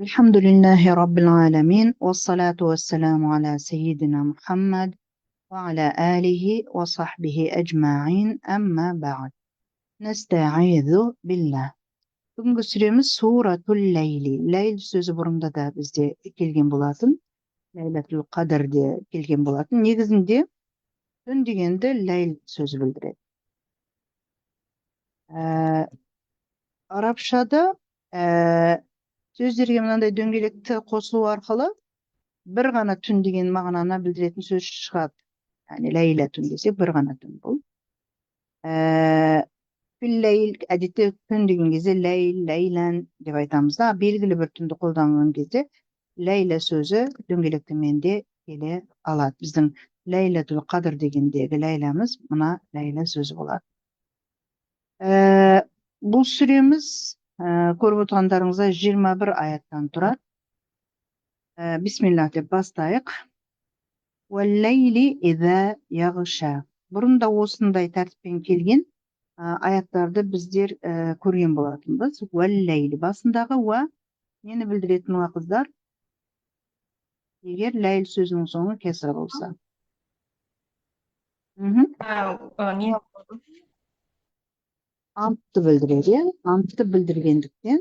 الحمد لله رب العالمين والصلاة والسلام على سيدنا محمد وعلى آله وصحبه أجمعين أما بعد نستعيذ بالله. Bugünkü süremiz Suratul Leyli. Leyl sözü burunda da bizde kelgen bolatın. Leylatul Qadr diye kelgen bolatın. Negizinde tün degende Leyl sözü bildiredi. Arapçada sözlerge mынандай döngелekти косуу аркылы bir gana tün degen magnana bildirетін söz çıgat. Yani Leyla tün desek bir gana tün bul. Fil-leyl adetте tün degen кезде leyl, leylen dep aytамыз да. Belgili bir tündü koldangan кезде Leyla sözü döngelektемende kele alat. Bizden Leylatul Qadr degendegi Leylamız mına Leyla sözü bolat. Bu süremiz көрүп отургандарыңызга 21 аяттан турат. Bismillah dep bastayык. Вәл-лейли иза яғша. Бұрында осындай тәртіппен келген аяттарды біздер көрген болатынбыз. Вәл-лейли басындағы уа нені білдіретін уа қыздар? Егер ләйл сөзінің соңы кесір болса. Не Антты білдіреді. Антты білдіргендіктен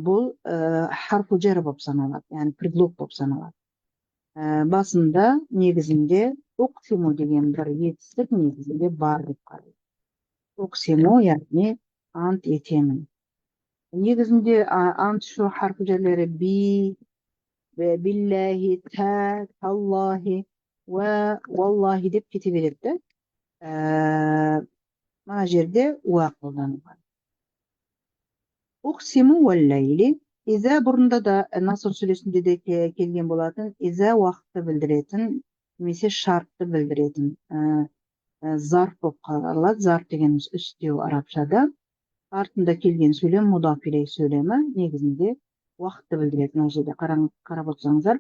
бұл харфу жар болып саналады. Yani предлог болып саналады. Басында негізінде уқсиму деген бір етістік негізінде бар деп қарайды. Уқсиму яғни ант етемін. Негізінде ант şu harf cərləri bi ve billahi ta tallahi ve vallahi dep kete beredi de. Mana жерде уа қолданылған. Уқсиму вәл лейли. İza burunda da Nasr Suresi'nde de kelgen bolатын. İza vaqtты bildirетін, немесе şartты bildirетін zarf болып қаралады. Zarf дегенimiz üstеу арапшада. Артында келген сөйлем мудаф илейх сөйлемі негізінде уақытты білдіретін. Ол жерде қарап отырсаңыздар,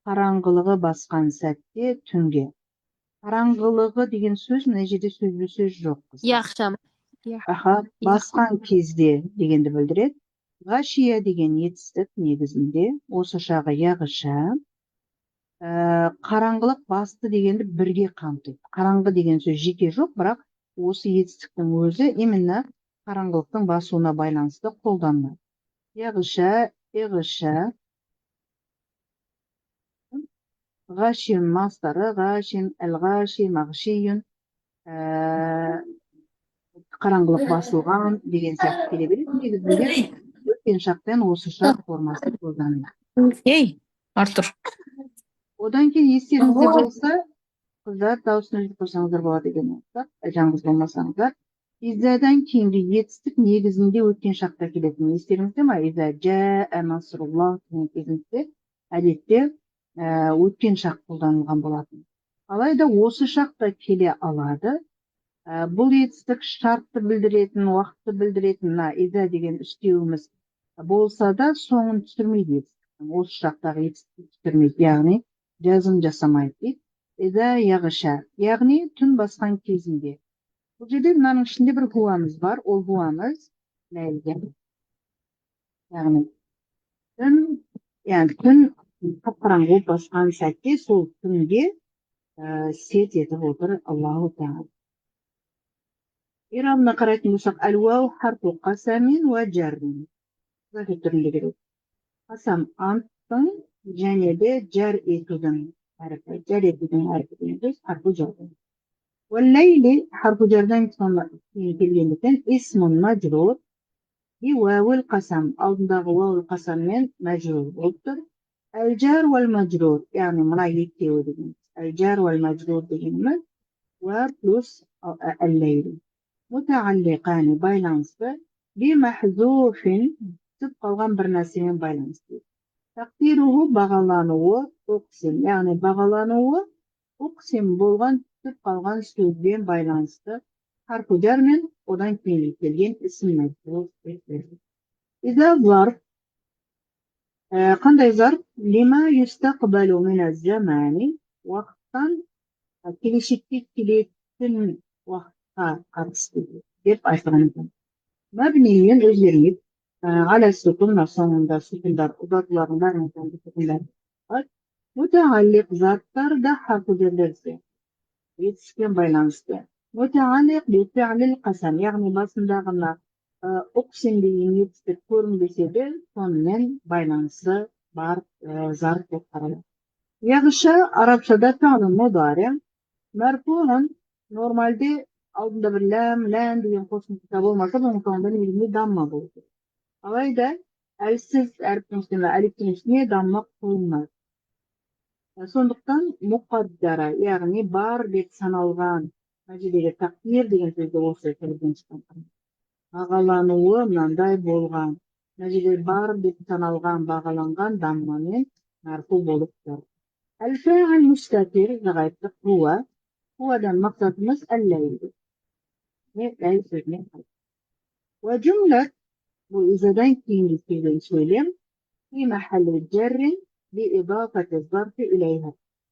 қараңғылығы басқан сәтте түнге. Қараңғылығы деген сөз мына жерде сөз жоқ. яқшам. Басқан кезде дегенді білдіреді. Ғашия деген етістік негізінде осы шағы яғыша. Қараңғылық басты дегенді бірге қамтиды. Қараңғы деген сөз жеке жоқ, бірақ осы етістіктің өзі именно қараңғылықтың басуына байланысты қолданылады. Яғыша, иғыша. Ғашин мастары, ғашин, әл-ғаши, мағшиюн. Қараңғылық басылған деген сияқты келе береді. Негізінде өткен шақпен осы шақ формасы қолданылады. Ей, Артур. Одан кейін естеріңізде болса, қыздар дауысын өшіріп қойсаңыздар болады деген болса, жалғыз болмасаңыздар. Изадан кейінгі етістік негізінде өткен шақта келетін. Естеріңізде ма? Иза жаа насруллах деген кезінде әдетте өткен шақ қолданылған болатын. Алайда осы шақта келе алады. Бұл етістік шартты білдіретін, уақытты білдіретін, иза деген үстеуіміз болса да соңын түсірмейді етістіктің. Осы шақтағы етістік түсірмейді, яғни жазым жасамайды дейді. Иза яғыша, яғни түн басқан кезінде. Бұл жерде мынаның ішінде бір хуамыз бар. Ол хуамыз ләйлге. Яғни күн қап-қараңғы басқан сәтте сол күнге сет етіп отыр Аллаху Тағала. İran'la қарайтын болсақ, әл-уау харфу қасамин уа жаррин. Зафет түрінде келеді. Қасам анттың және де жар етудің әріпі. Жар етудің әріпі деген харфу жаррин. Вәл-лейли харфу жардан келгендіктен исмун мәжрур би уауил қасам. Алдындағы уауил қасаммен мәжрур болып тұр. Әл-жар уәл мәжрур, яғни мына екеуі деген. Әл-жар уәл мәжрур дегеніміз уа плюс әл-лейли. Mutaalliqani байланысты бимахзуфин түсіп қалған бір нәрсемен байланысты. Тақдируhu бағалануы уқсим, яғни бағалануы уқсим болған түсіп қалған сөзбен байланысты харфу жар мен одан кейін келген ісім мәжрур. Иза зарф, қандай зарф? Лима юстақбалу мина замани, уақыттан келешекке келетін уақыт қатысты деп айтылған. Мәбниен өзгермейді. على السكون sonunda sütunlar, uzatlarından önemli sütunlar var. Müteallik zatlar da harf cерлерге yetişken байланысты. Müteallik bi fi'lil qasam, yani basındağına oksim degan yetiştik көрінбесе de sonымен байланысы бар zarf деп қаралады. Яғыша Arapçada fi'l mudari marfu'un normalde алдында bir län degan qo'shimcha bo'lmasa, bunun sonunda negizinde damma bo'ladi. Алайда әлсіз әріптің үстіне әліптің үстіне дамма қойылмайды. Сондықтан мұқаддара, яғни бар деп саналған, мына жердегі тақдир деген сөзді осы тілден шыққан. Бағалануы мынандай болған. Мына жерде бар деп саналған, бағаланған даммамен марфу болып тұр. Әл-фа'ил мустатир жаңа айттық, хуадан мақсатымыз әл-ләйл. Ләйл сөзіне қайт. Уа жумлат, bu izadan keyingi kelgan söylem fi mahalli jarrin bi idafati zarfi ilayha.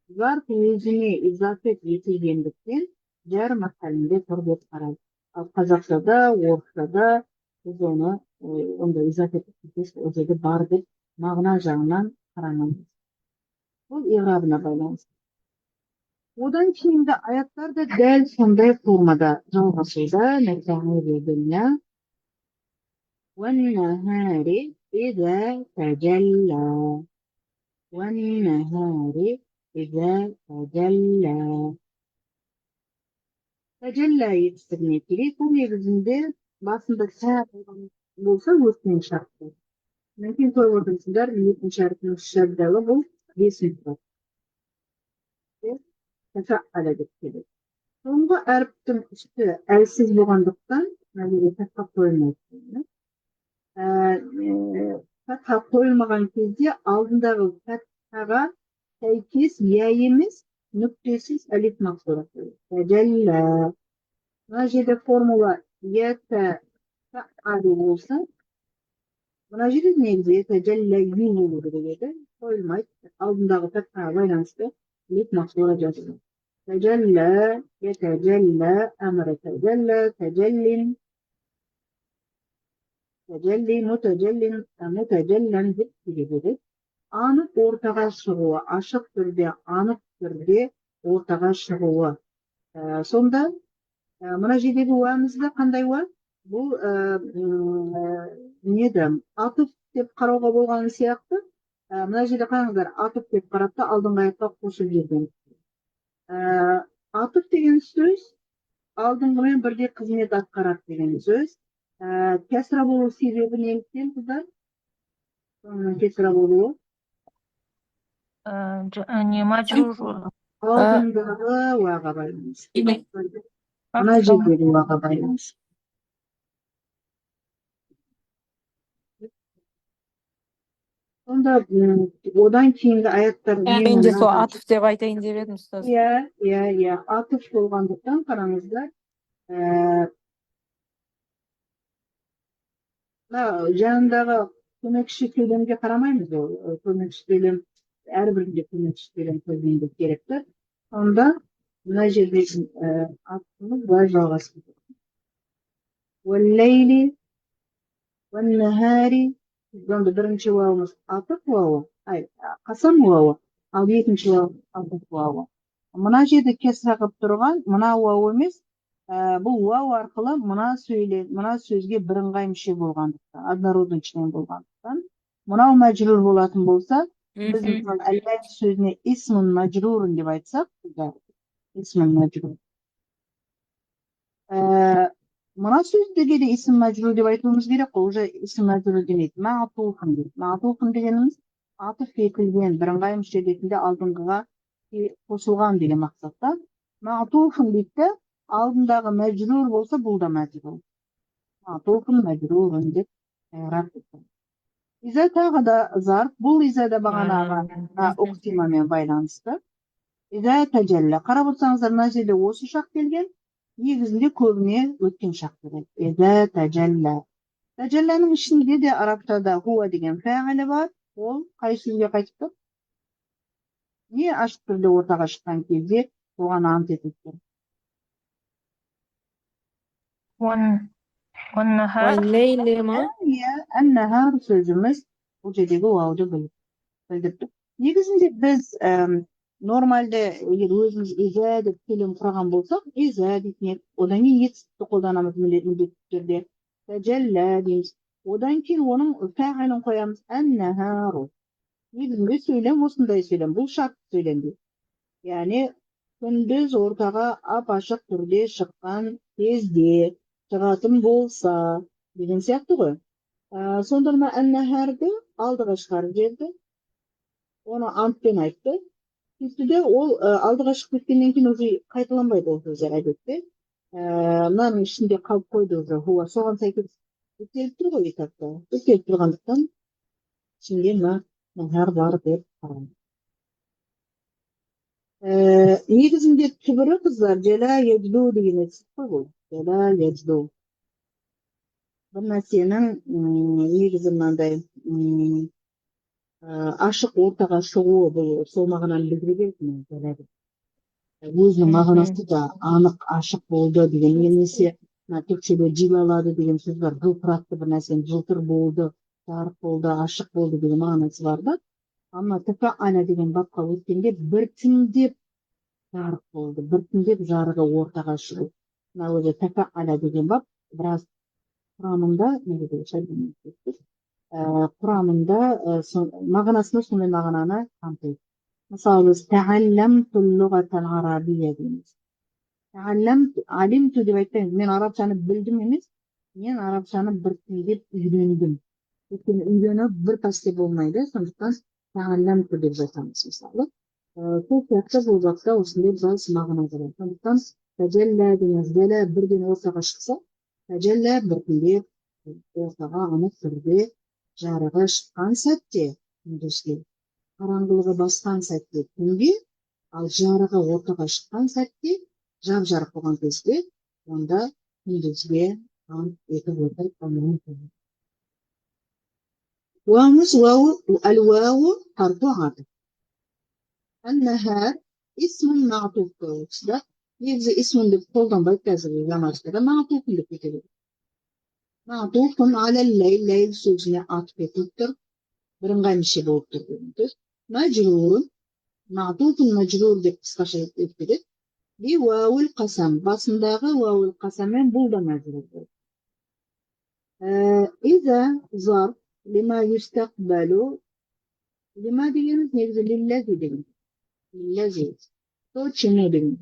Zarf yüzüne izafet yetilgenlikten jar mahallinde tur deb qaraladi. Al Қазақшада, Орысшада biz onu onda izafet ettiğimiz özelde бар deb ma'no жағынан qaramamiz. Bu i'rabına байланысты. Odan keyingi oyatlar da dal sonday formada жалғасуда. Mesela والنهار إذا تجلى والنهار إذا تجلى تجلى yetiştirmeye gerek. Bu negizinde basında sağ bolsa өткен şartı. Mümkün koymadığınızlar mümkün şartının şartları bu besin var. Tefa'ala deb keladi. So'nggi әріптің üstü әлсіз болғандықтан мәселе таққа қойылмайды. Fatha koyulmagan кезде алдындағы fathaға сәйкес я емес нүктесіз әлif мақсура қойылады. Тәжәллә. Мына жерде формула ятафәәлу болса, мына жерде негізі тәжәлләю болу керек еді. Қойылмайды. Алдындағы фатхаға байланысты әлif мақсура жазылады. Тәжәллә, ятәжәллә, әмірі тәжәллә, тәжәллин. Тәжәлли, мутәжәллән деп келеді. Анық ортаға шығуы, ашық түрде, анық түрде ортаға шығуы. Сонда, мына жердегі уәмізді қандай уә? Бұл неді? Атып деп қарауға болған сияқты. Мына жерде қараңыздар, атып деп қарапта алдыңғы аятқа қосып жерден. Атып деген сөз, алдыңғымен бірде қызмет атқарады деген сөз. Кесра болу себебі неліктен қыздар? Кесра болуы? Не majrur. Алдындағы уәға байланысты. Мына жердегі уәға байланысты. Сонда одан кейінгі аяттар Мен де сол атып деп айтайын деп едім ұстаз. Иә, атып болғандықтан қараңыздар. Жанындағы көмекші келемге қарамаймыз ол. Көмекші келем, әрбірінде көмекші келем көзінде керекті. Сонда мына жердегі атымыз былай жалғасып кетеді. Уәл-лейли, уән-нахари. Сонда бірінші уауымыз атып уауы, қасам уауы, ал екінші уауы атып уауы. Мына жерде кесра қылып тұрған, мына уау емес, бұл уау арқылы мына сөзге бірыңғай мүше болғандықтан, однородный член болғандықтан, мынау мәжрур болатын болса, біз мысалы әлләй сөзіне исмун мәжрурун деп айтсақ, исмун мәжрур. Мына сөздегі де исм мәжрур деп айтуымыз керек, ол уже исм мәжрур демейді. Маътуфун дейді. Маътуфун дегеніміз атып етілген бірыңғай мүше ретінде алдыңғыға қосылған деген мақсатта. Маътуфун дейді, алдындағы мәжрур болса, бұл да мәжрур. Маътуфун мәжрурун деп i'раб етті. Иза тағы да зарф, бұл иза да бағанағы уқтимамен байланысты. Иза тәжәллә. Қарап отырсаңыздар, мына жерде осы шақ келген, негізінде көбіне өткен шақ келеді. Иза тәжәллә. Тәжәлләнің ішінде де арабтада хуа деген фәғілі бар. Ол қай сөзге қайтып тұр? Не ашық түрде ортаға шыққан кезде оған ант етеді. والنهار والليل ما Ya ennehar sözümüz bu cedegi vav'da bildirdik. Negizinde biz normalde eğer özümüz iza dep kelim kuragan bolsak, iza deyip odan keyin yetişti koldanamız milletimizde türde. Tecella deymiz. Odan keyin onun fa'ilin koyamız enneharu. Negizinde söylem osunday söylem. Bu şart söylem değil. Yani gündüz ortaga apaçık türde çıkkan кезде çıgatım bolsa degan siyaktı goy. Sonda nima ennehardi aldıga çıkarıp berdi. Onu antten aytты. Üstüde o aldıga çıkıp keткенден keyin уже кайталанбайт ол сөздөр адетте. Мынанын ичинде калып койду уже. Хуа соған сәйкес бүктелип тур го этапта. Бүктелип тургандыктан ичинде мына нахар бар деп карайм. Негизинде түбүрү кыздар жала ежду деген этсип кой бул. Жала ежду. Bir narsenin негизи мындай ашык ортага чыгуу бул сол мағынаны билдире берет. Өзүнүн мағынасы да анык ашык болду деген немесе түркчөдө жылалады деген сөз бар. Жылтыратты bir нерсени жылтыр болду, жарык болду, ашык болду деген маанасы бар да. Ама тефаана деген бапка өткөндө биртиндеп жарык болду, биртиндеп жарыгы ортага чыгуу. Мына өзү тефаана деген бап бираз курамында неге деп айтышат? Курамында мағынасында сондай мағынаны камтыйт. Мысалы біз тәалләмту лугатал арабия дейміз. Алимту деп айтпаймыз. Мен арабшаны білдім емес, мен арабшаны біртіндеп үйрендім. Өйткені үйрену бір пәсте болмайды, сондықтан тәалләмту деп айтамыз мысалы. Сол сияқты бұл жақта осындай біраз мағына бар. Сондықтан тәжәллә деген зәлә бірден ортаға шықса, тәжәллә біртіндеп ортаға анық түрде жарығы шыққан сәтте күндізге, қараңғылығы басқан сәтте күнге, ал жарығы ортаға шыққан сәтте жап-жарық болған кезде, онда күндізге ант етіп отырып қалмауы керек. Вауымыз әл-вау харфу атф. Ән-нахар исмун мағтуф қылып. Негізі исмун деп қолданбайды қазір грамматикада, мағтуфун деп кетеді. Ma'tufun alel leyl sözüne atfetiptir. Бірыңғай мүше болып тұр дегенді. Мәжрурun, ma'tufun мәжрур деп қысқаша етпеді. Bi вауил қасам, басындағы вауил қасаммен бұл да мәжрур болды. Иза зарф лима юстақбалу, лима дегеніміз негізі лилләзи деген. Лилләзи. То чему деген.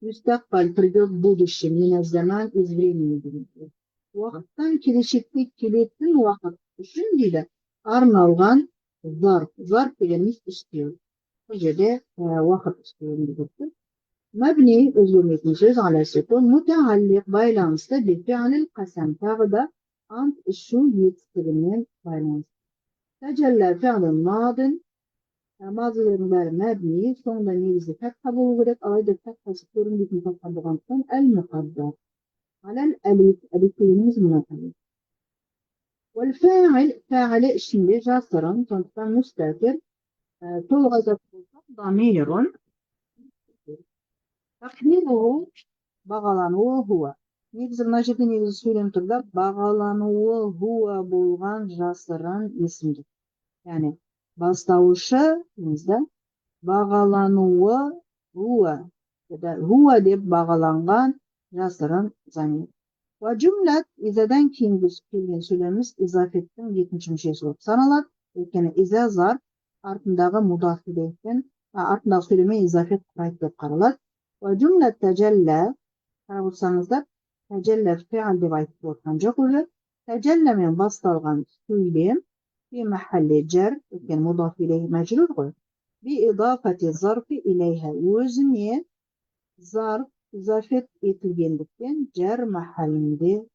Юстақбал придет в будущем, миназ заман из времени деген. Уақыттан келешекке келетін уақыт үшін дейді арналған зарф. Зарф дегеніміз үстеу. Бұл жерде уақыт үстеуін деп. Мәбни өзгермейтін сөз аласетон мутағаллиқ байланысты бифиалил қасам тағы да ант ішу етістігімен байланысты. Тәжәллә фиалин мадын мазылардың бәрі мәбни соңында негізі фәтха болу керек, алайда фәтхасы көрінбейтін фәтха болғандықтан әл-мұқаддар. على الألف ألفينز مناسبة والفاعل فاعل إشنده جاسرا تنطق مستتر تلغة ضمير تقديره бағалануы هو негізі мына жерде негізі сөйлем тұрда бағалануы هو болған жасырын есімдік яғни бастауышы деймізді бағалануы هو деп бағаланған жасырын замир. Ва жүмләт изадан кейінгі келген сөйлеміміз изафеттің екінші мүшесі болып саналады. Өйткені иза зар артындағы мудафилеттен артындағы сөйлеме изафет құрайды деп қаралады. Ва жүмләт тәжәллә қарап отырсаңыздар, тәжәллә фиал деп айтып отырған жоқ уже. Тәжәлләмен басталған сөйлем фи махалли жар, өйткені мудафиле мәжрур ғой. Би идафати зарфи илейха өзіне зарф izafet etilgendikten cer mahallinde